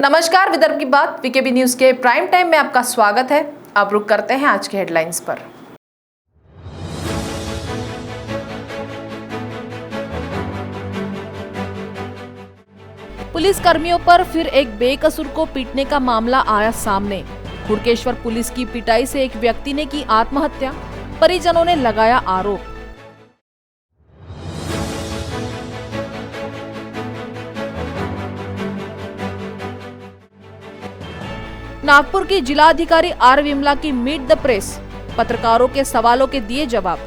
नमस्कार, विदर्भ की बात वीकेबी न्यूज के प्राइम टाइम में आपका स्वागत है। अब रुक करते हैं आज के हेडलाइंस पर। पुलिस कर्मियों पर फिर एक बेकसूर को पीटने का मामला आया सामने। हुड़केश्वर पुलिस की पिटाई से एक व्यक्ति ने की आत्महत्या, परिजनों ने लगाया आरोप। नागपुर की जिलाधिकारी आर विमला की मीट द प्रेस, पत्रकारों के सवालों के दिए जवाब।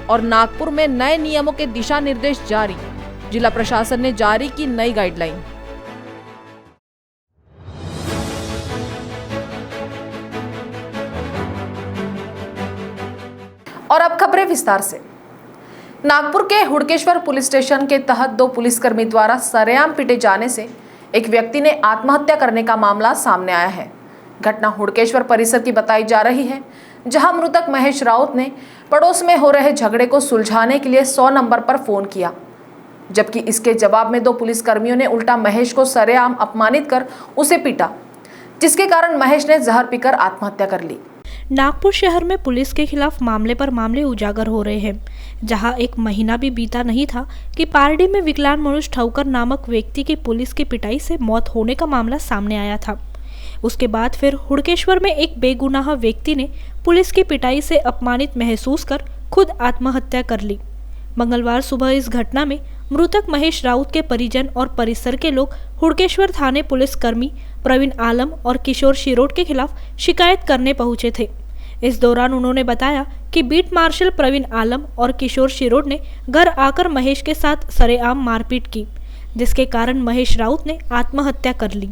और नागपुर में नए नियमों के दिशा निर्देश जारी, जिला प्रशासन ने जारी की नई गाइडलाइन। और अब खबरें विस्तार से। नागपुर के हुड़केश्वर पुलिस स्टेशन के तहत 2 पुलिसकर्मी द्वारा सरेआम पीटे जाने से एक व्यक्ति ने आत्महत्या करने का मामला सामने आया है। घटना हुड़केश्वर परिसर की बताई जा रही है, जहां मृतक महेश राउत ने पड़ोस में हो रहे झगड़े को सुलझाने के लिए 100 नंबर पर फोन किया, जबकि इसके जवाब में 2 पुलिसकर्मियों ने उल्टा महेश को सरेआम अपमानित कर उसे पीटा, जिसके कारण महेश ने जहर पीकर आत्महत्या कर ली। नागपुर शहर में पुलिस के खिलाफ मामले पर मामले उजागर हो रहे हैं, जहां एक महीना भी बीता नहीं था कि पारडी में विकलांग मनोज ठौकर नामक व्यक्ति की पुलिस की पिटाई से मौत होने का मामला सामने आया था। उसके बाद फिर हुड़केश्वर में एक बेगुनाह व्यक्ति ने पुलिस की पिटाई से अपमानित महसूस कर खुद आत्महत्या कर ली। मंगलवार सुबह इस घटना में मृतक महेश राउत के परिजन और परिसर के लोग हुड़केश्वर थाने पुलिस कर्मी प्रवीण आलम और किशोर शिरोड के खिलाफ शिकायत करने पहुंचे थे। इस दौरान उन्होंने बताया कि बीट मार्शल प्रवीण आलम और किशोर शिरोड ने घर आकर महेश के साथ सरेआम मारपीट की, जिसके कारण महेश राउत ने आत्महत्या कर ली।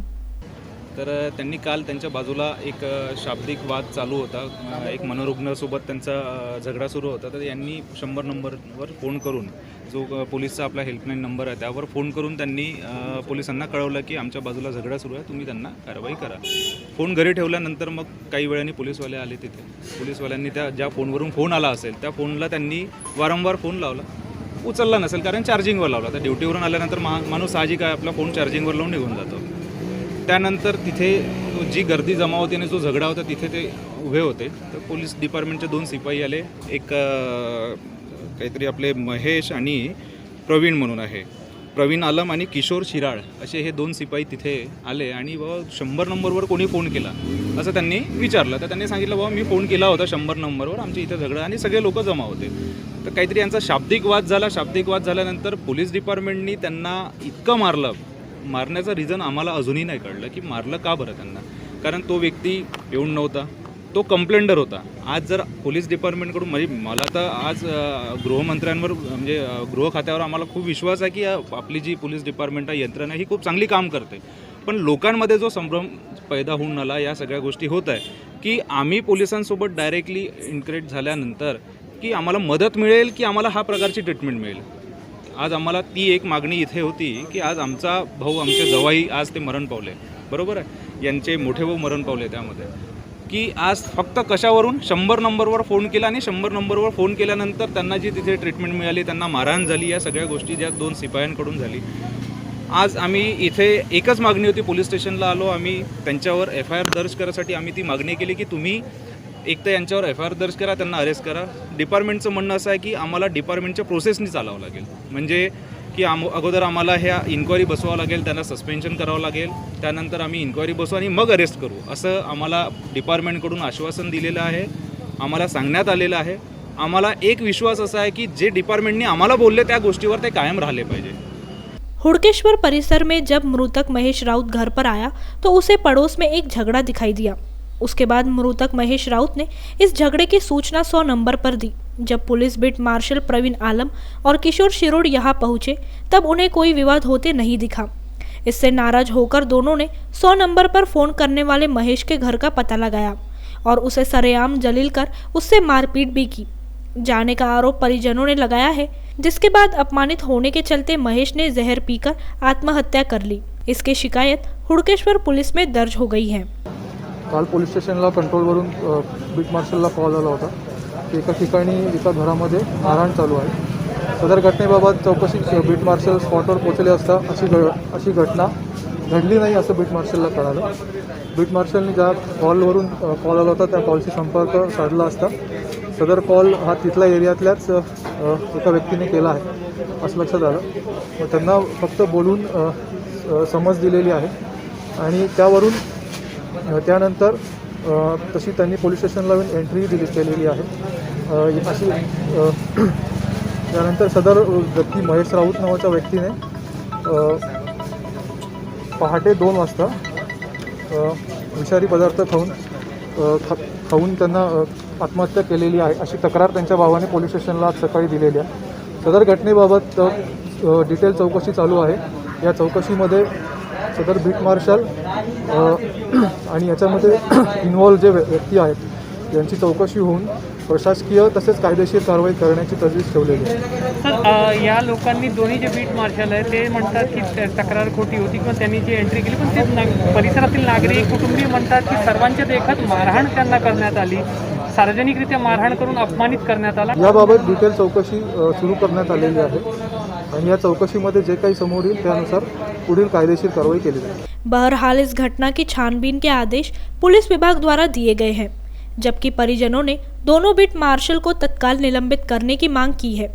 तर त्यांनी काल त्यांच्या बाजूला एक शाब्दिक वाद चालू होता, एक मनोरुग्णासोबत त्यांचा झगडा सुरू होता। तर यांनी 100 नंबरवर फोन करून, जो पोलिसचा आपला हेल्पलाईन नंबर आहे, त्यावर फोन करून त्यांनी पोलिसांना कळवलं की आमच्या बाजूला झगडा सुरू आहे, तुम्ही त्यांना कारवाई करा। फोन घरी ठेवल्यानंतर मग काही वेळाने पोलिसवाले आले तिथे। पोलिसवाल्यांनी त्या ज्या फोनवरून फोन आला असेल त्या फोनला त्यांनी वारंवार फोन लावला, उचलला नसेल कारण चार्जिंगवर लावला। तर ड्युटीवरून आल्यानंतर माणूस साहजिक आहे आपला फोन चार्जिंगवर लावून निघून जातो। त्यानंतर तिथे जी गर्दी जमा होती आणि जो झगडा होता तिथे ते उभे होते। तर पोलीस डिपार्टमेंटचे 2 सिपाई आले, एक काहीतरी आपले महेश आणि प्रवीण म्हणून आहे, प्रवीण आलम आणि किशोर शिराळ असे हे 2 सिपाई तिथे आले आणि बाबा 100 नंबरवर कोणी फोन केला असं त्यांनी विचारलं। तर त्यांनी सांगितलं बाबा मी फोन केला होता 100 नंबरवर, आमच्या इथे झगडा आणि सगळे लोक जमा होते। तर काहीतरी यांचा शाब्दिक वाद झाला। शाब्दिक वाद झाल्यानंतर पोलीस डिपार्टमेंटनी त्यांना इतकं मारण्याचं रिझन आम्हाला अजूनही नाही कळलं की मारलं का बरं त्यांना, कारण तो व्यक्ती येऊन नव्हता, तो कंप्लेंटर होता। आज जर पोलीस डिपार्टमेंटकडून म्हणजे मला तर आज गृहमंत्र्यांवर म्हणजे गृह खात्यावर आम्हाला खूप विश्वास आहे की आपली जी पोलीस डिपार्टमेंट आहे, यंत्रणा ही खूप चांगली काम करते, पण लोकांमध्ये जो संभ्रम पैदा होऊन आला, या सगळ्या गोष्टी होत आहे की आम्ही पोलिसांसोबत डायरेक्टली इंटरेक्ट झाल्यानंतर की आम्हाला मदत मिळेल की आम्हाला हा प्रकारची ट्रीटमेंट मिळेल। आज आम्हाला ती एक मागणी इथे होती की आज आमचा भाऊ, आमचे जवाई आज ते मरण पावले, बरोबर आहे, यांचे मोठे भाऊ मरण पावले, त्यामध्ये की आज फक्त कशावरून 100 नंबरवर फोन केला आणि 100 नंबरवर फोन केल्यानंतर त्यांना जी तिथे ट्रीटमेंट मिळाली, त्यांना मारहाण झाली, या सगळ्या गोष्टी ज्या 2 सिपायांकडून झाली। आज आम्ही इथे एकच मागणी होती, पोलीस स्टेशनला आलो आम्ही, त्यांच्यावर FIR दर्ज करायसाठी आम्ही ती मागणी केली की तुम्ही एक तर यांच्यावर FIR दर्ज करा, त्यांना अरेस्ट करा। डिपार्टमेंटचं म्हणणं असं आहे की आम्हाला डिपार्टमेंटच्या प्रोसेसनी चालावं लागेल, म्हणजे की अगोदर आम्हाला ह्या इन्क्वायरी बसवावं लागेल, त्यांना सस्पेन्शन करावं लागेल, त्यानंतर आम्ही इन्क्वायरी बसवू आणि मग अरेस्ट करू, असं आम्हाला डिपार्टमेंटकडून आश्वासन दिलेलं आहे, आम्हाला सांगण्यात आलेलं आहे। आम्हाला एक विश्वास असा है कि जे डिपार्टमेंटने आम्हाला बोलले त्या गोष्टीवर ते कायम राहिले पाहिजे। हुड़केश्वर परिसर में जब मृतक महेश राउत घर पर आया तो उसे पड़ोस में एक झगड़ा दिखाई दिया। उसके बाद मृतक महेश राउत ने इस झगड़े की सूचना 100 नंबर पर दी। जब पुलिस बीट मार्शल प्रवीण आलम और किशोर शिरोड यहाँ पहुंचे तब उन्हें कोई विवाद होते नहीं दिखा। इससे नाराज होकर दोनों ने 100 नंबर पर फोन करने वाले महेश के घर का पता लगाया और उसे सरेआम जलील कर उससे मारपीट भी की जाने का आरोप परिजनों ने लगाया है, जिसके बाद अपमानित होने के चलते महेश ने जहर पीकर आत्महत्या कर ली। इसकी शिकायत हुड़केश्वर पुलिस में दर्ज हो गई है। काल पोलीस स्टेशनला कंट्रोलवरून बीट मार्शलला कॉल आला होता की एका ठिकाणी एका घरामध्ये मारहाण चालू आहे. सदर घटनेबाबत चौकशी बीट मार्शल स्पॉटवर पोहोचले असता अशी घटना घडली नाही असं बीट मार्शलला कळालं. बीट मार्शलने ज्या कॉलवरून कॉल आला होता त्या कॉलशी संपर्क साधला असता सदर कॉल हा तिथल्या एरियातल्याच एका व्यक्तीने केला आहे असं लक्षात आलं. मग त्यांना फक्त बोलून समज दिलेली आहे आणि त्यानंतर तशी त्यांनी पोलीस स्टेशनला एंट्री केलेली आहे अशी. त्यानंतर सदर व्यक्ती महेश राऊत नावाच्या व्यक्तीने पहाटे 2 वाजता विषारी पदार्थ खाऊन त्यांना आत्महत्या केलेली आहे अशी तक्रार त्यांच्या भावाने पोलीस स्टेशनला आज सकाळी दिलेली आहे. सदर घटनेबाबत डिटेल चौकशी चालू आहे. या चौकशीमध्ये सदर बीट मार्शल आणि याच्यामध्ये इन्व्हॉल्व जे व्यक्ती आहेत यांची चौकशी होऊन प्रशासकीय तसेच कायदेशीर कारवाई करण्याची तजवीज ठेवलेली आहे. सर, या लोकांनी दोन्ही जे बीट मार्शल आहे ते म्हणतात की तक्रार खोटी होती किंवा त्यांनी जी एंट्री केली, पण ते परिसरातील नागरिक कुटुंबीय म्हणतात की सर्वांच्या देखत मारहाण त्यांना करण्यात आली, सार्वजनिकरित्या मारहाण करून अपमानित करण्यात आला. याबाबत डिटेल चौकशी सुरू करण्यात आलेली आहे आणि या चौकशीमध्ये जे काही समोर येईल त्यानुसार पुढील कायदेशीर कारवाई केली जाईल. बहरहाल इस घटना की छानबीन के आदेश पुलिस विभाग द्वारा दिए गए हैं, जबकि परिजनों ने दोनों बीट मार्शल को तत्काल निलंबित करने की मांग की है.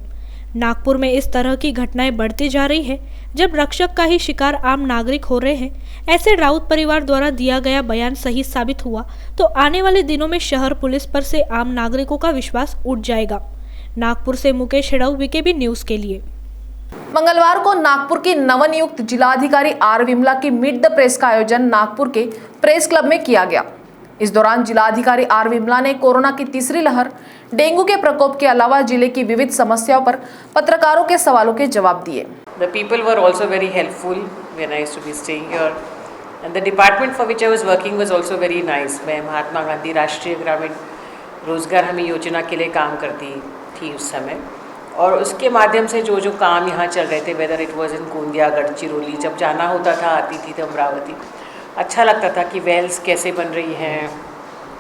नागपुर में इस तरह की घटनाएं बढ़ती जा रही है. जब रक्षक का ही शिकार आम नागरिक हो रहे हैं, ऐसे राउत परिवार द्वारा दिया गया बयान सही साबित हुआ तो आने वाले दिनों में शहर पुलिस पर से आम नागरिकों का विश्वास उठ जाएगा. नागपुर से मुकेश हेड़ऊ, वीकेबी न्यूज़ के लिए. मंगलवार को नागपुर की नवनियुक्त जिलाधिकारी आर विमला की मीट द प्रेस का आयोजन नागपुर के प्रेस क्लब में किया गया. इस दौरान जिलाधिकारी आर विमला ने कोरोना की तीसरी लहर, डेंगू के प्रकोप के अलावा जिले की विविध समस्याओं पर पत्रकारों के सवालों के जवाब दिए. The people were also very helpful when I used to be staying here, and the department for which I was working was also very nice. मैं महात्मा गांधी राष्ट्रीय ग्रामीण रोजगार हमी योजना के लिए काम करती थी उस समय, और उसके माध्यम से जो काम यहाँ चल रहे थे, whether it was in Gondia, Gadchiroli, जब जाना होता था आती थी तो अमरावती, अच्छा लगता था कि वेल्स कैसे बन रही हैं.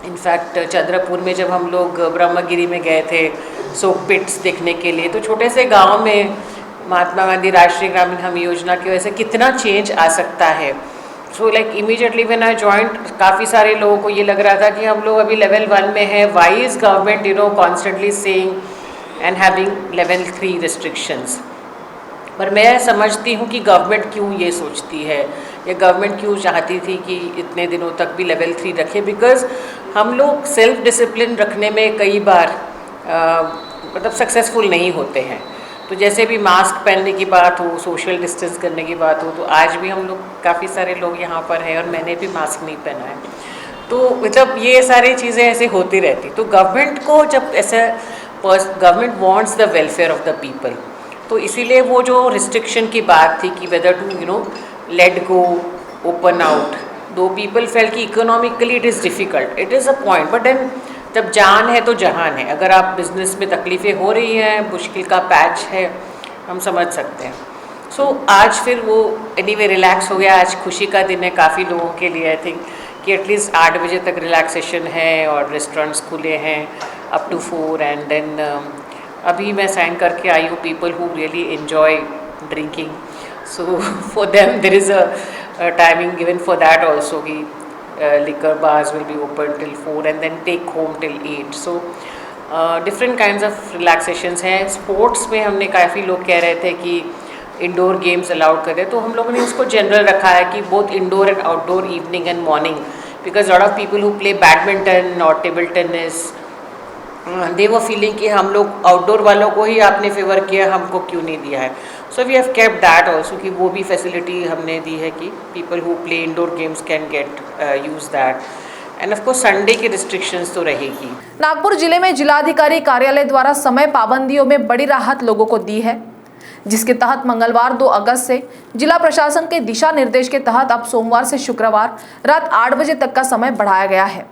इनफैक्ट चंद्रपुर में जब हम लोग ब्रह्मगिरी में गए थे सोक पिट्स देखने के लिए, तो छोटे से गांव में महात्मा गांधी राष्ट्रीय ग्रामीण हमी योजना की वजह से कितना चेंज आ सकता है. So like immediately when I joined, काफ़ी सारे लोगों को ये लग रहा था कि हम लोग अभी लेवल 1 में हैं, why is government constantly saying and having level 3 restrictions. पर मैं समझती हूँ कि गवर्नमेंट क्यों ये सोचती है, या गवर्नमेंट क्यों चाहती थी कि इतने दिनों तक भी लेवल 3 रखे. बिकॉज हम लोग सेल्फ डिसिप्लिन रखने में कई बार मतलब सक्सेसफुल नहीं होते हैं. तो जैसे भी मास्क पहनने की बात हो, सोशल डिस्टेंस करने की बात हो, तो आज भी हम लोग काफ़ी सारे लोग यहाँ पर हैं और मैंने भी मास्क नहीं पहना है. तो मतलब ये सारी चीज़ें ऐसे होती रहती. तो गवर्नमेंट को जब ऐसा, government wants the welfare of the people, तो इसीलिए वो जो रिस्ट्रिक्शन की बात थी कि whether to let go, open out, though people feel कि economically it is difficult, it is a point, but then जब जान है तो जहान है. अगर आप बिज़नेस में तकलीफ़ें हो रही हैं, मुश्किल का पैच है, हम समझ सकते हैं. सो आज फिर वो एनीवे रिलैक्स हो गया. आज खुशी का दिन है काफ़ी लोगों के लिए. आई थिंक कि एटलीस्ट 8 बजे तक रिलैक्सेशन है और रेस्टोरेंट्स खुले हैं अप टू 4. एंड देन अभी मैं साइन करके आई हूँ people who really enjoy drinking, so for them there is a timing given for that also कि liquor bars will be open till 4 and then take home till 8. So different kinds of relaxations हैं. Sports में हमने काफ़ी लोग कह रहे थे कि इंडोर गेम्स अलाउड करें, तो हम लोगों ने इसको जनरल रखा है कि both indoor and outdoor, evening and morning, because lot of people who play badminton और table tennis, they were feeling कि हम लोग आउटडोर वालों को ही आपने फेवर किया, हमको क्यों नहीं दिया है. So we have kept that also कि वो भी फैसिलिटी हमने दी है कि people who play indoor games can get use that. And of course Sunday की रिस्ट्रिक्शंस तो रहेगी. नागपुर जिले में जिलाधिकारी कार्यालय द्वारा समय पाबंदियों में बड़ी राहत लोगों को दी है, जिसके तहत मंगलवार 2 अगस्त से जिला प्रशासन के दिशा निर्देश के तहत अब सोमवार से शुक्रवार रात 8 बजे तक का समय बढ़ाया गया है,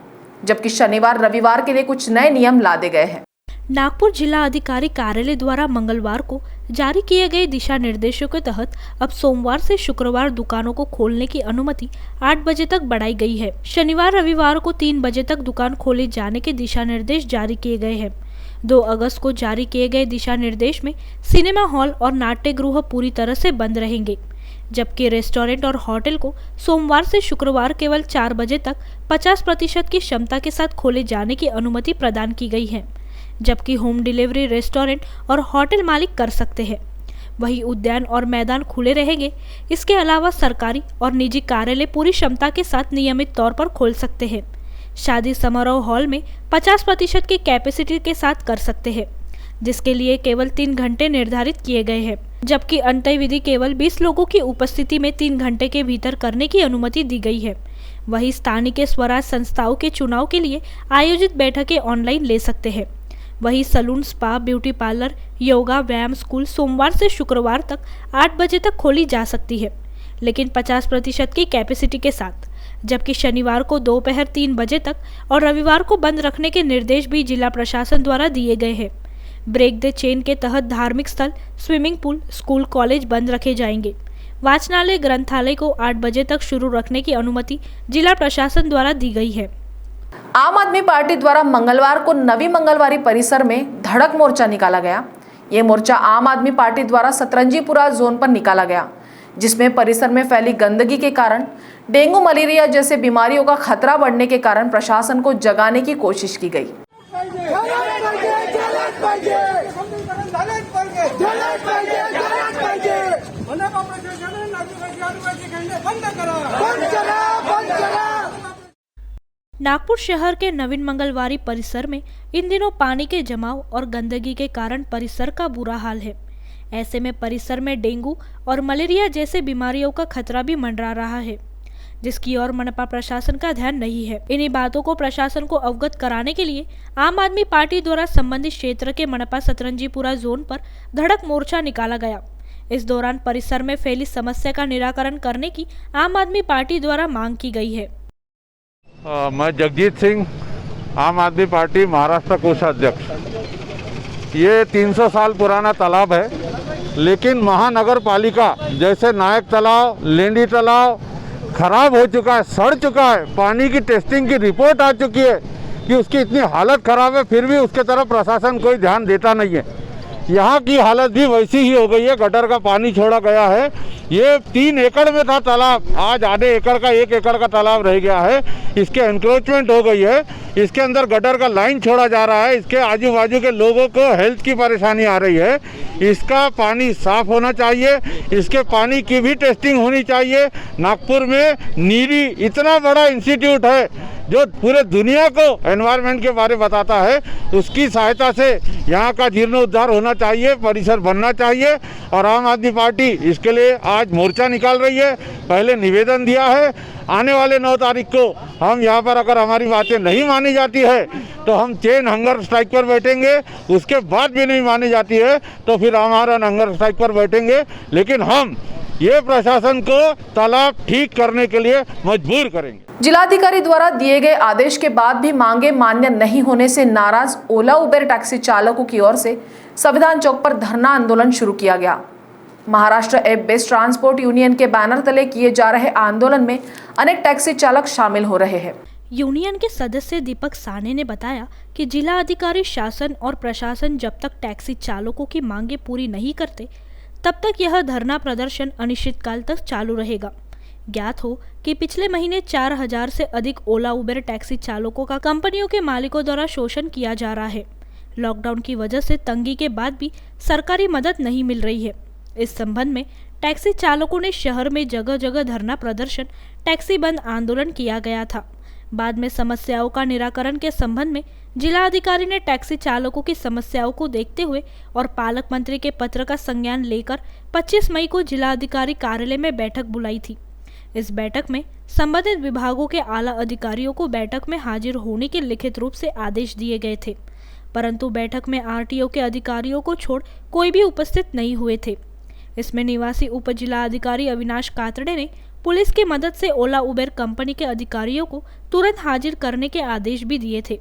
जबकि शनिवार रविवार के लिए कुछ नए नियम लादे गए हैं. नागपुर जिला अधिकारी कार्यालय द्वारा मंगलवार को जारी किए गए दिशा निर्देशों के तहत अब सोमवार से शुक्रवार दुकानों को खोलने की अनुमति 8 बजे तक बढ़ाई गई है। शनिवार रविवार को 3 बजे तक दुकान खोले जाने के दिशा निर्देश जारी किए गए हैं। 2 अगस्त को जारी किए गए दिशा निर्देश में सिनेमा हॉल और नाट्य गृह पूरी तरह से बंद रहेंगे, जबकि रेस्टोरेंट और होटल को सोमवार से शुक्रवार केवल 4 बजे तक 50% की क्षमता के साथ खोले जाने की अनुमति प्रदान की गई है, जबकि होम डिलीवरी रेस्टोरेंट और होटल मालिक कर सकते हैं। वहीं उद्यान और मैदान खुले रहेंगे। इसके अलावा सरकारी और निजी कार्यालय पूरी क्षमता के साथ नियमित तौर पर खोल सकते हैं। शादी समारोह हॉल में 50% की कैपेसिटी के साथ कर सकते हैं, जिसके लिए केवल 3 घंटे निर्धारित किए गए हैं, जबकि अंत्यविधि केवल 20 लोगों की उपस्थिति में 3 घंटे के भीतर करने की अनुमति दी गई है। वहीं स्थानीय स्वराज संस्थाओं के चुनाव के लिए आयोजित बैठकें ऑनलाइन ले सकते हैं। वहीं salon, spa, beauty parlour, yoga, व्यायाम स्कूल सोमवार से शुक्रवार तक 8 बजे तक खोली जा सकती है, लेकिन 50% की कैपेसिटी के साथ, जबकि शनिवार को दोपहर 3 बजे तक और रविवार को बंद रखने के निर्देश भी जिला प्रशासन द्वारा दिए गए हैं। ब्रेक द चेन के तहत धार्मिक स्थल, स्विमिंग पूल, स्कूल, कॉलेज बंद रखे जाएंगे। वाचनालय, ग्रंथालय को 8 बजे तक शुरू रखने की अनुमति जिला प्रशासन द्वारा दी गई है। आम आदमी पार्टी द्वारा मंगलवार को नवी मंगलवारी परिसर में धड़क मोर्चा निकाला गया। ये मोर्चा आम आदमी पार्टी द्वारा सतरंजीपुरा जोन पर निकाला गया, जिसमें परिसर में फैली गंदगी के कारण डेंगू, मलेरिया जैसे बीमारियों का खतरा बढ़ने के कारण प्रशासन को जगाने की कोशिश की गई। नागपुर शहर के नवीन मंगलवारी परिसर में इन दिनों पानी के जमाव और गंदगी के कारण परिसर का बुरा हाल है। ऐसे में परिसर में डेंगू और मलेरिया जैसे बीमारियों का खतरा भी मंडरा रहा है, जिसकी ओर मनपा प्रशासन का ध्यान नहीं है। इन्हीं बातों को प्रशासन को अवगत कराने के लिए आम आदमी पार्टी द्वारा संबंधित क्षेत्र के मनपा सतरंजीपुरा जोन पर धड़क मोर्चा निकाला गया। इस दौरान परिसर में फैली समस्या का निराकरण करने की आम आदमी पार्टी द्वारा मांग की गई है। मैं जगजीत सिंह, आम आदमी पार्टी महाराष्ट्र कोषाध्यक्ष। ये 300 साल पुराना तालाब है, लेकिन महानगर पालिका जैसे नायक तालाब, लेंडी तालाब खराब हो चुका है, सड़ चुका है। पानी की टेस्टिंग की रिपोर्ट आ चुकी है कि उसकी इतनी हालत खराब है, फिर भी उसके तरफ प्रशासन कोई ध्यान देता नहीं है। यहाँ की हालत भी वैसी ही हो गई है। गटर का पानी छोड़ा गया है। ये 3 एकड़ में था तालाब, आज आधे एकड़ का 1 एकड़ का तालाब रह गया है। इसके एनक्रोचमेंट हो गई है। इसके अंदर गटर का लाइन छोड़ा जा रहा है। इसके आजू बाजू के लोगों को हेल्थ की परेशानी आ रही है। इसका पानी साफ होना चाहिए। इसके पानी की भी टेस्टिंग होनी चाहिए। नागपुर में नीरी इतना बड़ा इंस्टीट्यूट है जो पूरे दुनिया को एनवायरनमेंट के बारे में बताता है। उसकी सहायता से यहाँ का जीर्णोद्धार होना चाहिए, परिसर बनना चाहिए। और आम आदमी पार्टी इसके लिए आज मोर्चा निकाल रही है। पहले निवेदन दिया है, आने वाले 9 तारीख को हम यहाँ पर अगर हमारी बातें नहीं मानी जाती है तो हम चेन हंगर स्ट्राइक पर बैठेंगे। उसके बाद भी नहीं मानी जाती है तो फिर हमारा हंगर स्ट्राइक पर बैठेंगे। लेकिन हम ये प्रशासन को तालाब ठीक करने के लिए मजबूर करेंगे। जिलाधिकारी द्वारा दिए गए आदेश के बाद भी मांगे मान्य नहीं होने से नाराज ओला उबेर टैक्सी चालकों की ओर से संविधान चौक पर धरना आंदोलन शुरू किया गया। Maharashtra app based transport union के बैनर तले किए जा रहे आंदोलन में अनेक टैक्सी चालक शामिल हो रहे हैं। यूनियन के सदस्य दीपक साने ने बताया कि जिला अधिकारी, शासन और प्रशासन जब तक टैक्सी चालकों की मांगे पूरी नहीं करते तब तक यह धरना प्रदर्शन अनिश्चितकाल तक चालू रहेगा। ज्ञात हो कि पिछले महीने 4000 से अधिक ओला उबेर टैक्सी चालकों का कंपनियों के मालिकों द्वारा शोषण किया जा रहा है। लॉकडाउन की वजह से तंगी के बाद भी सरकारी मदद नहीं मिल रही है। इस संबंध में टैक्सी चालकों ने शहर में जगह जगह धरना प्रदर्शन, टैक्सी बंद आंदोलन किया गया था। बाद में समस्याओं का निराकरण के संबंध में जिला अधिकारी ने टैक्सी चालकों की समस्याओं को देखते हुए और पालक मंत्री के पत्र का संज्ञान लेकर 25 मई को जिला अधिकारी कार्यालय में बैठक बुलाई थी। इस बैठक में संबंधित विभागों के आला अधिकारियों को बैठक में हाजिर होने के लिखित रूप से आदेश दिए गए थे, परंतु बैठक में आरटीओ के अधिकारियों को छोड़ कोई भी उपस्थित नहीं हुए थे। इसमें निवासी उप जिला अधिकारी अविनाश कातड़े ने पुलिस की मदद से ओला उबेर कंपनी के अधिकारियों को तुरंत हाजिर करने के आदेश भी दिए थे,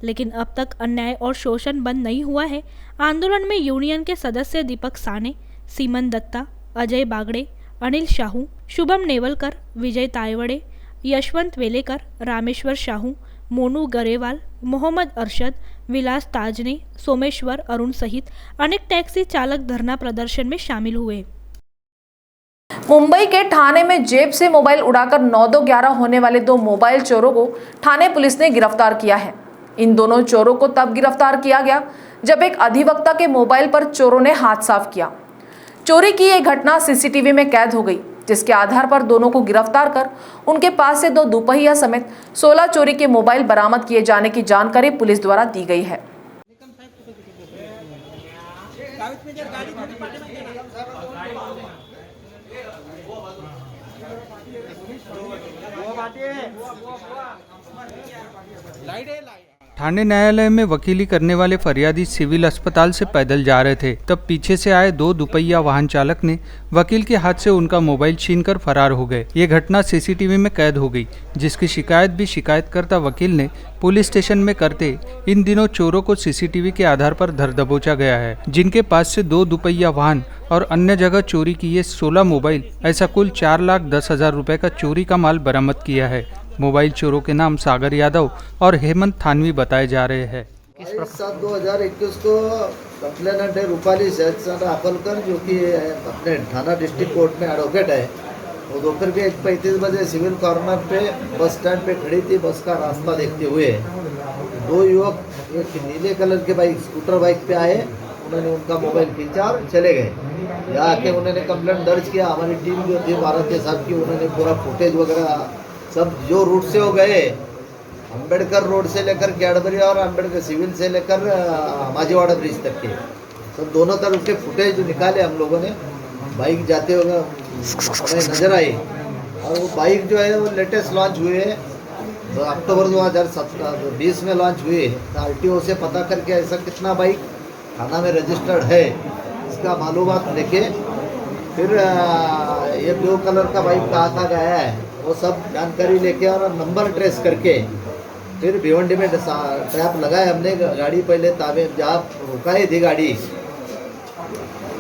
लेकिन अब तक अन्याय और शोषण बंद नहीं हुआ है। आंदोलन में यूनियन के सदस्य दीपक साने, सीमन दत्ता, अजय बागड़े, अनिल शाहू, शुभम नेवलकर, विजय तायवड़े, यशवंत वेलेकर, रामेश्वर शाहू, मोनू गरेवाल, मोहम्मद अरशद, विलास ताजने, सोमेश्वर अरुण सहित अनेक टैक्सी चालक धरना प्रदर्शन में शामिल हुए। मुंबई के ठाणे में जेब से मोबाइल उड़ाकर 9-2-11 होने वाले 2 मोबाइल चोरों को ठाणे पुलिस ने गिरफ्तार किया है। इन दोनों चोरों को तब गिरफ्तार किया गया जब एक अधिवक्ता के मोबाइल पर चोरों ने हाथ साफ किया। चोरी की यह घटना सीसीटीवी में कैद हो गई, जिसके आधार पर दोनों को गिरफ्तार कर उनके पास से 2 दुपहिया समेत 16 चोरी के मोबाइल बरामद किए जाने की जानकारी पुलिस द्वारा दी गई है। ठाणे न्यायालय में वकीली करने वाले फरियादी सिविल अस्पताल से पैदल जा रहे थे, तब पीछे से आए 2 दुपहिया वाहन चालक ने वकील के हाथ से उनका मोबाइल छीनकर फरार हो गए। ये घटना सीसीटीवी में कैद हो गई, जिसकी शिकायत भी शिकायतकर्ता वकील ने पुलिस स्टेशन में करते इन दिनों चोरों को सीसीटीवी के आधार पर धर दबोचा गया है, जिनके पास से 2 दुपहिया वाहन और अन्य जगह चोरी किए 16 मोबाइल, ऐसा कुल 4,10,000 रुपए का चोरी का माल बरामद किया है। मोबाइल चोरों के नाम सागर यादव और हेमंत थानवी बताए जा रहे हैं। 7/2021 को कंप्लेनेंट है रूपाली सहज अकलकर, जो कि अपने थाना डिस्ट्रिक्ट कोर्ट में एडवोकेट है। वो दोपहर के 1:35 बजे सिविल कॉर्नर पे बस स्टैंड पे खड़ी थी। बस का रास्ता देखते हुए 2 युवक एक नीले कलर के बाइक स्कूटर बाइक पे आए। उन्होंने उनका मोबाइल खींचा और चले गए। यहाँ आके उन्होंने कंप्लेंट दर्ज किया। हमारी टीम जो थी भारतीय साहब की, उन्होंने पूरा फुटेज वगैरह सब जो रूट से हो गए, अंबेडकर रोड से लेकर कैडबरी और अंबेडकर सिविल से लेकर माजीवाड़ा ब्रिज तक के सब दोनों तरफ के फुटेज निकाले हम लोगों ने। बाइक जाते हुए हमें नजर आई और वो बाइक जो है वो लेटेस्ट लॉन्च हुए तो अक्टूबर 2020 में लॉन्च हुए। RTO से पता करके ऐसा कितना बाइक थाना में रजिस्टर्ड है इसका मालूमात लेके फिर ये ब्लू कलर का बाइक कहाँ गया है वो सब जानकारी लेके और नंबर ट्रेस करके फिर भिवंडी में ट्रैप लगाए हमने। गाड़ी पहले ताबे जहाँ रुकाई थी गाड़ी,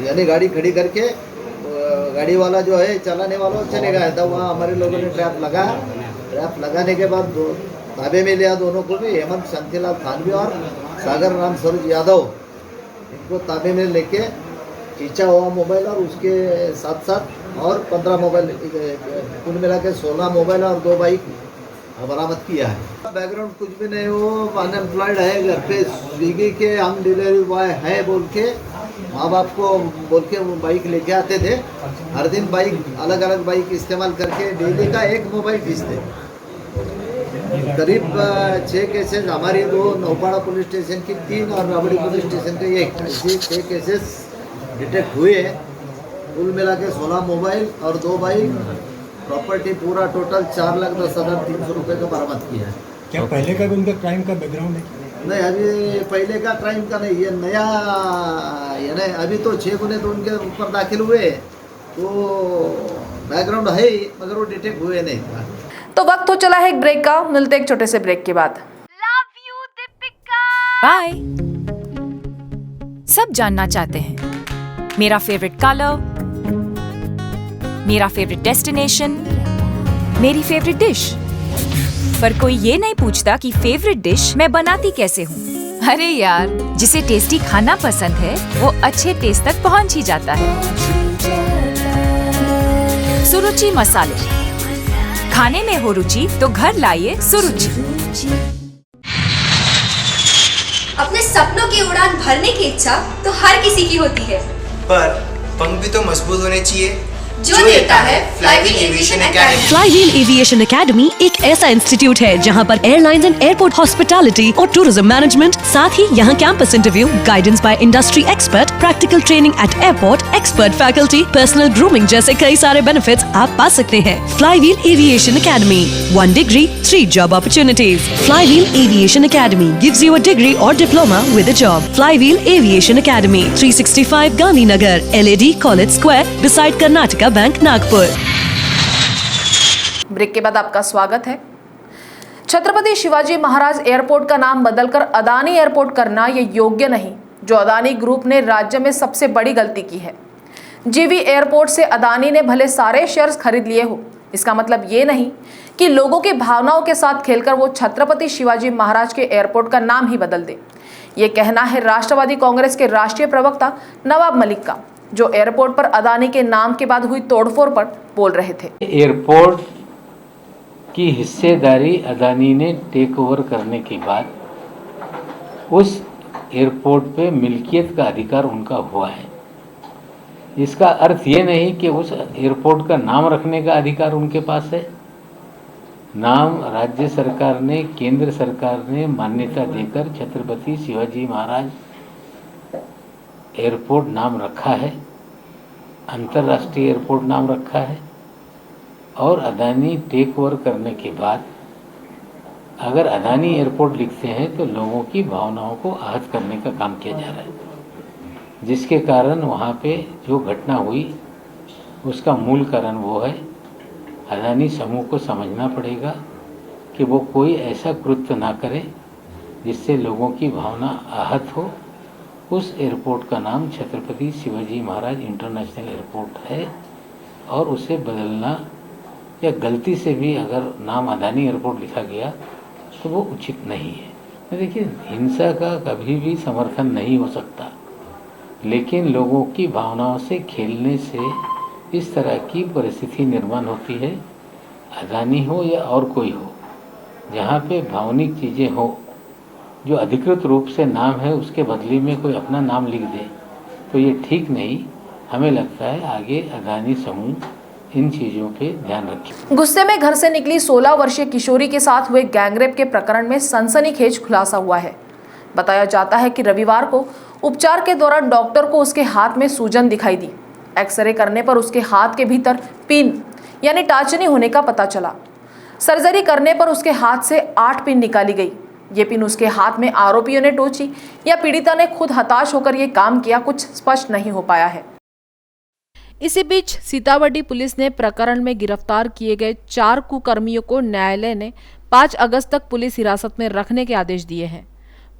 यानी गाड़ी खड़ी करके गाड़ी वाला जो है चलाने वाला चले गया था, वहाँ हमारे लोगों ने ट्रैप लगाया। ट्रैप लगाने के बाद ताबे में लिया दोनों को भी, हेमंत शांतिलाल थानवी और सागर राम सरोज यादव, इनको ताबे में लेके खींचा हुआ मोबाइल और उसके साथ साथ और 15 मोबाइल, कुल मिला के 16 मोबाइल और 2 बाइक बरामद किया है। बैकग्राउंड कुछ भी नहीं, वो अनएम्प्लॉयड है, घर पे स्विगी के हम डिलीवरी बॉय है बोल के माँ बाप को बोल के वो बाइक लेके आते थे। हर दिन बाइक अलग अलग बाइक इस्तेमाल करके डेली का 1 मोबाइल खींचते। करीब 6 केसेस हमारी 2 नौपाड़ा पुलिस स्टेशन की 3 और राबड़ी पुलिस स्टेशन के 1, ऐसे 6 केसेस डिटेक्ट हुए। कुल मिला के 16 मोबाइल और 2 बाइक, प्रॉपर्टी पूरा टोटल 4,10,300 रुपये का बरामद किया है। क्या पहले का भी उनका क्राइम का बैकग्राउंड है? नहीं, अभी पहले का क्राइम का नहीं, ये नया, यानी अभी तो 6 गुने तो उनके ऊपर दाखिल हुए, तो बैकग्राउंड है ही, मगर वो डिटेक्ट हुए नहीं। तो वक्त हो चला है एक ब्रेक का, मिलते एक छोटे से ब्रेक के बाद। बाय। सब जानना चाहते हैं मेरा फेवरेट कलर, मेरा फेवरेट डेस्टिनेशन, मेरी फेवरेट डिश, पर कोई ये नहीं पूछता कि फेवरेट डिश मैं बनाती कैसे हूँ। अरे यार, जिसे टेस्टी खाना पसंद है वो अच्छे टेस्ट तक पहुँच ही जाता है। सुरुचि मसाले, खाने में हो रुचि तो घर लाइए सुरुचि। अपने सपनों की उड़ान भरने की इच्छा तो हर किसी की होती है, पर पंख भी तो मजबूत होने चाहिए, जो देता है flywheel aviation academy. Flywheel aviation academy एक ऐसा इंस्टीट्यूट है जहां पर एयरलाइंस एंड एयरपोर्ट हॉस्पिटैलिटी और टूरिज्म मैनेजमेंट, साथ ही यहां campus interview, guidance by industry expert, practical training at airport, expert faculty, personal grooming जैसे कई सारे बेनिफिट्स आप पा सकते हैं। Flywheel aviation academy, 1 degree, 3 job opportunities. Flywheel Aviation Academy gives you a degree or diploma with a job. Flywheel Aviation Academy, 365 Gandhinagar, LAD College Square, beside Karnataka bank, Nagpur. Break के बाद आपका स्वागत है। छत्रपति शिवाजी महाराज एयरपोर्ट का नाम बदलकर अदानी एयरपोर्ट करना ये योग्य नहीं, जो अदानी ग्रुप ने राज्य में सबसे बड़ी गलती की है। जीवी एयरपोर्ट से अदानी ने भले सारे शेयर्स खरीद लिए हो, इसका मतलब ये नहीं कि लोगों की भावनाओं के साथ खेलकर वो छत्रपति शिवाजी महाराज के एयरपोर्ट का नाम ही बदल दे। ये कहना है राष्ट्रवादी कांग्रेस के राष्ट्रीय प्रवक्ता नवाब मलिक का, जो एयरपोर्ट पर अदानी के नाम के बाद हुई तोड़फोड़ पर बोल रहे थे। एयरपोर्ट की हिस्सेदारी अदानी ने टेक ओवर करने के बाद उस एयरपोर्ट पे मिल्कियत का अधिकार उनका हुआ है। इसका अर्थ ये नहीं कि उस एयरपोर्ट का नाम रखने का अधिकार उनके पास है। नाम राज्य सरकार ने, केंद्र सरकार ने मान्यता देकर छत्रपति शिवाजी महाराज एयरपोर्ट नाम रखा है, अंतर्राष्ट्रीय एयरपोर्ट नाम रखा है। और अदानी टेक ओवर करने के बाद अगर अदानी एयरपोर्ट लिखते हैं तो लोगों की भावनाओं को आहत करने का काम किया जा रहा है, जिसके कारण वहाँ पे जो घटना हुई उसका मूल कारण वो है। अदानी समूह को समझना पड़ेगा कि वो कोई ऐसा कृत्य ना करे जिससे लोगों की भावना आहत हो। उस एयरपोर्ट का नाम छत्रपति शिवाजी महाराज इंटरनेशनल एयरपोर्ट है और उसे बदलना या गलती से भी अगर नाम अदानी एयरपोर्ट लिखा गया तो वो उचित नहीं है। देखिए, हिंसा का कभी भी समर्थन नहीं हो सकता, लेकिन लोगों की भावनाओं से खेलने से इस तरह की परिस्थिति निर्माण होती है। अदानी हो या और कोई हो, जहाँ पे भावनिक चीज़ें हो, जो अधिकृत रूप से नाम है उसके बदले में कोई अपना नाम लिख दे, तो ये ठीक नहीं। हमें लगता है आगे अदानी समूह इन चीज़ों पे ध्यान रखें। गुस्से में घर से निकली 16 वर्षीय किशोरी के साथ हुए गैंगरेप के प्रकरण में सनसनीखेज खुलासा हुआ है। बताया जाता है कि रविवार को उपचार के दौरान डॉक्टर को उसके हाथ में सूजन दिखाई दी। एक्सरे करने पर उसके हाथ के भीतर पिन यानी टाचनी होने का पता चला। सर्जरी करने पर उसके हाथ से 8 पिन निकाली गई। ये पिन उसके हाथ में आरोपियों ने टोची या पीड़िता ने खुद हताश होकर ये काम किया, कुछ स्पष्ट नहीं हो पाया है। इसी बीच सीतामढ़ी पुलिस ने प्रकरण में गिरफ्तार किए गए 4 कुकर्मियों को न्यायालय ने 5 अगस्त तक पुलिस हिरासत में रखने के आदेश दिए हैं।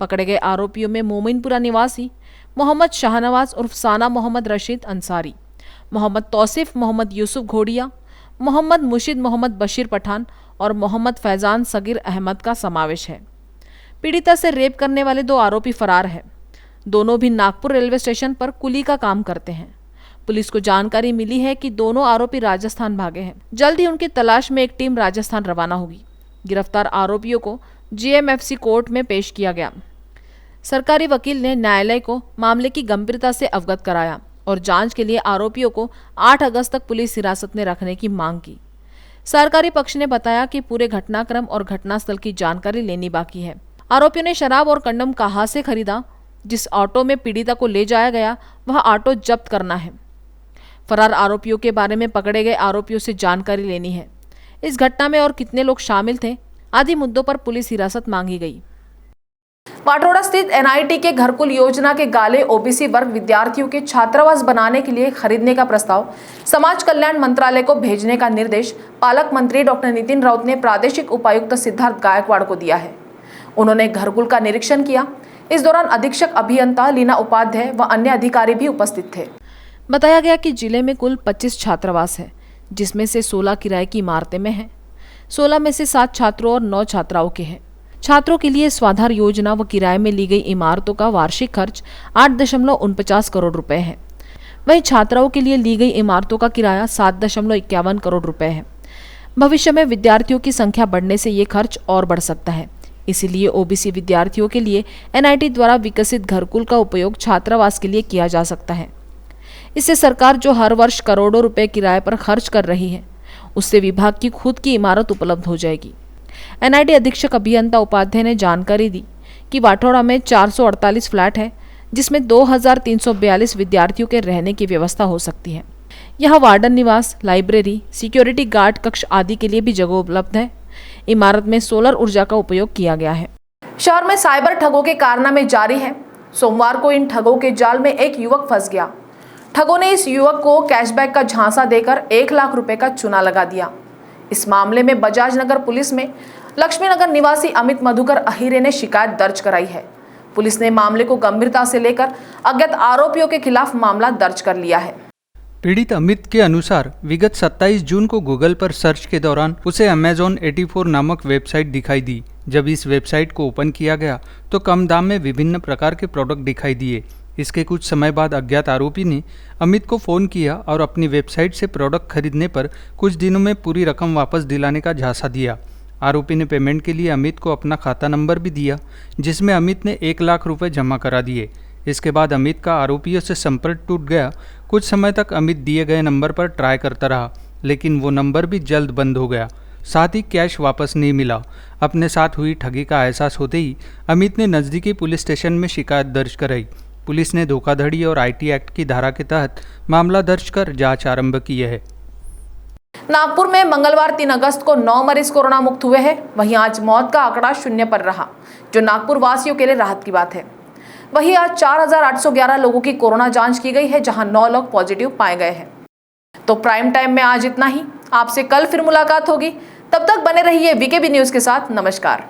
पकड़े गए आरोपियों में मोमिनपुरा निवासी मोहम्मद शाहनवाज उर्फ साना मोहम्मद रशीद अंसारी, मोहम्मद तौसीफ मोहम्मद यूसुफ घोड़िया, मोहम्मद मुशीद मोहम्मद बशीर पठान और मोहम्मद फैजान सगीर अहमद का समावेश है। पीड़िता से रेप करने वाले 2 आरोपी फरार हैं। दोनों भी नागपुर रेलवे स्टेशन पर कुली का काम करते हैं। पुलिस को जानकारी मिली है कि दोनों आरोपी राजस्थान भागे हैं। जल्द ही उनकी तलाश में एक टीम राजस्थान रवाना होगी। गिरफ्तार आरोपियों को जीएमएफसी कोर्ट में पेश किया गया। सरकारी वकील ने न्यायालय को मामले की गंभीरता से अवगत कराया और जांच के लिए आरोपियों को 8 अगस्त तक पुलिस हिरासत में रखने की मांग की। सरकारी पक्ष ने बताया कि पूरे घटनाक्रम और घटनास्थल की जानकारी लेनी बाकी है। आरोपियों ने शराब और कंडोम कहां से खरीदा, जिस ऑटो में पीड़िता को ले जाया गया वह ऑटो जब्त करना है। फरार आरोपियों के बारे में पकड़े गए आरोपियों से जानकारी लेनी है। इस घटना में और कितने लोग शामिल थे आदि मुद्दों पर पुलिस हिरासत मांगी गई। वाटोड़ा स्थित एनआईटी के घरकुल योजना के गाले ओबीसी वर्ग विद्यार्थियों के छात्रावास बनाने के लिए खरीदने का प्रस्ताव समाज कल्याण मंत्रालय को भेजने का निर्देश पालक मंत्री डॉक्टर नितिन राउत ने प्रादेशिक उपायुक्त सिद्धार्थ गायकवाड़ को दिया है। उन्होंने घरकुल का निरीक्षण किया। इस दौरान अधीक्षक अभियंता लीना उपाध्याय व अन्य अधिकारी भी उपस्थित थे। बताया गया कि जिले में कुल 25 छात्रावास है, जिसमें से 16 किराए की इमारतें में हैं। 16 में से 7 छात्रों और 9 छात्राओं के हैं। छात्रों के लिए स्वाधार योजना व किराए में ली गई इमारतों का वार्षिक खर्च 8.49 करोड़ रुपए है। वहीं छात्राओं के लिए ली गई इमारतों का किराया 7.51 करोड़ रुपए है। भविष्य में विद्यार्थियों की संख्या बढ़ने से ये खर्च और बढ़ सकता है। इसीलिए ओबीसी विद्यार्थियों के लिए एनआईटी द्वारा विकसित घरकुल का उपयोग छात्रावास के लिए किया जा सकता है। इससे सरकार जो हर वर्ष करोड़ों रुपए किराए पर खर्च कर रही है, उससे विभाग की खुद की इमारत उपलब्ध हो जाएगी। एनआईटी अधीक्षक अभियंता उपाध्याय ने जानकारी दी कि वाठोड़ा में 448 फ्लैट है, जिसमें 2342 विद्यार्थियों के रहने की व्यवस्था हो सकती है। यहाँ वार्डन निवास, लाइब्रेरी, सिक्योरिटी गार्ड कक्ष आदि के लिए भी जगह उपलब्ध है। इमारत में सोलर ऊर्जा का उपयोग किया गया है। शहर में साइबर ठगों के कारनामे जारी हैं। सोमवार को इन ठगों के जाल में एक युवक फंस गया। ठगों ने इस युवक को कैशबैक का झांसा देकर 1 लाख रुपए का चूना लगा दिया। इस मामले में बजाज नगर पुलिस में लक्ष्मीनगर निवासी अमित मधुकर अहिरे ने शिकायत दर्ज कराई है। पुलिस ने मामले को गंभीरता से लेकर अज्ञात आरोपियों के खिलाफ मामला दर्ज कर लिया है। पीड़ित अमित के अनुसार विगत 27 जून को गूगल पर सर्च के दौरान उसे Amazon 84 नामक वेबसाइट दिखाई दी। जब इस वेबसाइट को ओपन किया गया तो कम दाम में विभिन्न प्रकार के प्रोडक्ट दिखाई दिए। इसके कुछ समय बाद अज्ञात आरोपी ने अमित को फ़ोन किया और अपनी वेबसाइट से प्रोडक्ट खरीदने पर कुछ दिनों में पूरी रकम वापस दिलाने का झांसा दिया। आरोपी ने पेमेंट के लिए अमित को अपना खाता नंबर भी दिया, जिसमें अमित ने 1 लाख रुपए जमा करा दिए। इसके बाद अमित का आरोपियों से संपर्क टूट गया। कुछ समय तक अमित दिए गए नंबर पर ट्राई करता रहा, लेकिन वो नंबर भी जल्द बंद हो गया। साथ ही कैश वापस नहीं मिला। अपने साथ हुई ठगी का एहसास होते ही अमित ने नज़दीकी पुलिस स्टेशन में शिकायत दर्ज कराई। पुलिस ने धोखाधड़ी और IT एक्ट की धारा के तहत मामला दर्ज कर जांच आरंभ की है। नागपुर में मंगलवार 3 अगस्त को 9 मरीज कोरोना मुक्त हुए हैं। वहीं आज मौत का आंकड़ा 0 पर रहा, जो नागपुर वासियों के लिए राहत की बात है। वहीं आज 4,811 लोगों की कोरोना जांच की गई है, जहां 9 लोग पॉजिटिव पाए गए हैं। तो प्राइम टाइम में आज इतना ही। आपसे कल फिर मुलाकात होगी। तब तक बने रहिए VKB न्यूज़ के साथ। नमस्कार।